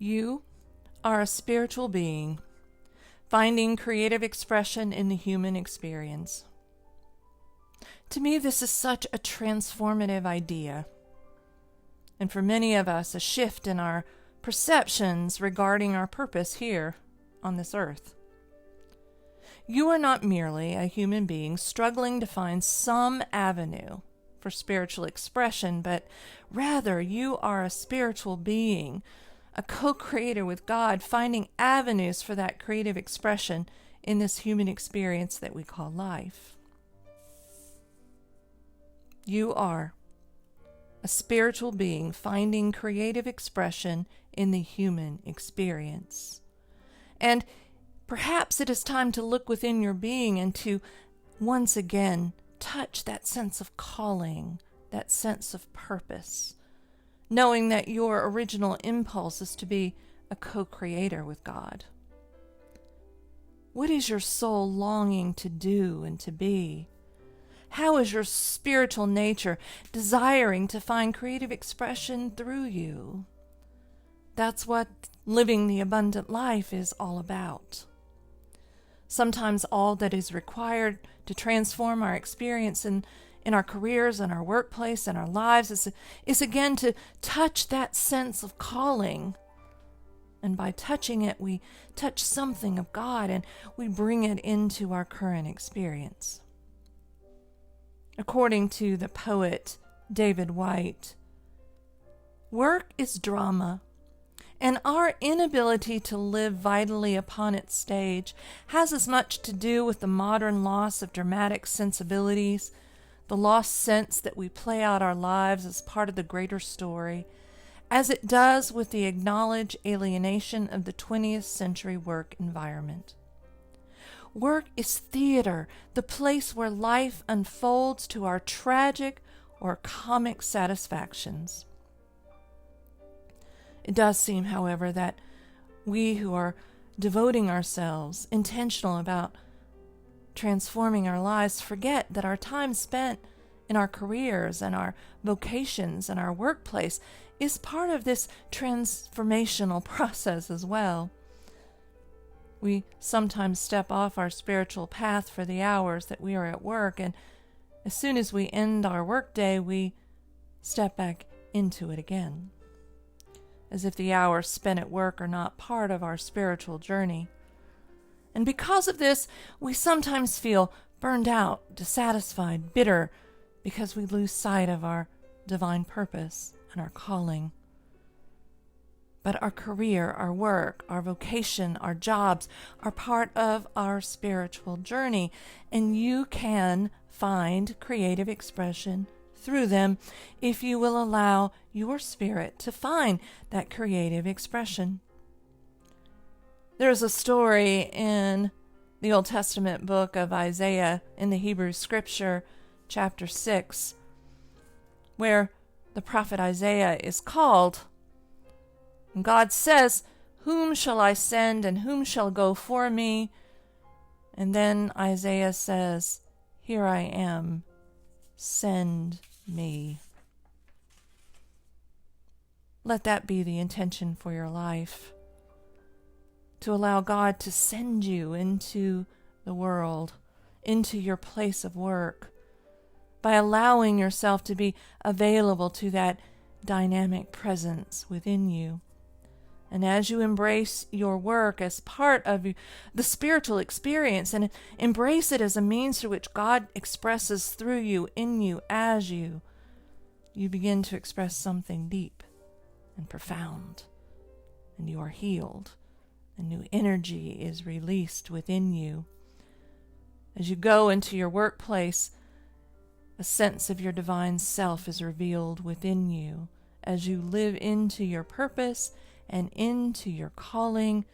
You are a spiritual being, finding creative expression in the human experience. To me, this is such a transformative idea, and for many of us, a shift in our perceptions regarding our purpose here on this earth. You are not merely a human being struggling to find some avenue for spiritual expression, but rather you are a spiritual being, a co-creator with God, finding avenues for that creative expression in this human experience that we call life. You are a spiritual being finding creative expression in the human experience. And perhaps it is time to look within your being and to once again touch that sense of calling, that sense of purpose, knowing that your original impulse is to be a co-creator with God. What is your soul longing to do and to be? How is your spiritual nature desiring to find creative expression through you? That's what living the abundant life is all about. Sometimes all that is required to transform our experience in our careers and our workplace and our lives is again to touch that sense of calling. And by touching it, we touch something of God and we bring it into our current experience. According to the poet David White, work is drama, and our inability to live vitally upon its stage has as much to do with the modern loss of dramatic sensibilities, the lost sense that we play out our lives as part of the greater story, as it does with the acknowledged alienation of the 20th century work environment. Work is theater, the place where life unfolds to our tragic or comic satisfactions. It does seem, however, that we who are devoting ourselves, intentional about transforming our lives, forget that our time spent in our careers and our vocations and our workplace is part of this transformational process as well. We sometimes step off our spiritual path for the hours that we are at work, and as soon as we end our workday, we step back into it again, as if the hours spent at work are not part of our spiritual journey. And because of this, we sometimes feel burned out, dissatisfied, bitter, because we lose sight of our divine purpose and our calling. But our career, our work, our vocation, our jobs are part of our spiritual journey, and you can find creative expression through them if you will allow your spirit to find that creative expression. There's a story in the Old Testament book of Isaiah in the Hebrew Scripture, chapter 6, where the prophet Isaiah is called. And God says, "Whom shall I send, and whom shall go for me?" And then Isaiah says, "Here I am, send me." Let that be the intention for your life, to allow God to send you into the world, into your place of work, by allowing yourself to be available to that dynamic presence within you. And as you embrace your work as part of the spiritual experience and embrace it as a means through which God expresses through you, in you, as you begin to express something deep and profound, and you are healed. A new energy is released within you. As you go into your workplace, a sense of your divine self is revealed within you as you live into your purpose and into your calling,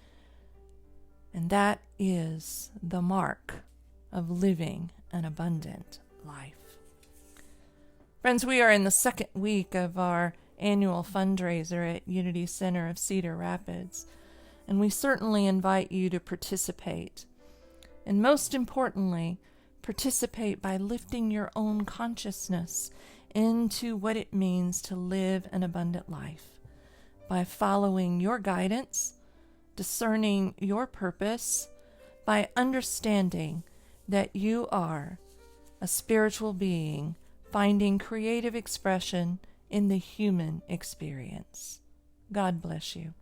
and that is the mark of living an abundant life. Friends, we are in the second week of our annual fundraiser at Unity Center of Cedar Rapids, and we certainly invite you to participate. And most importantly, participate by lifting your own consciousness into what it means to live an abundant life, by following your guidance, discerning your purpose, by understanding that you are a spiritual being finding creative expression in the human experience. God bless you.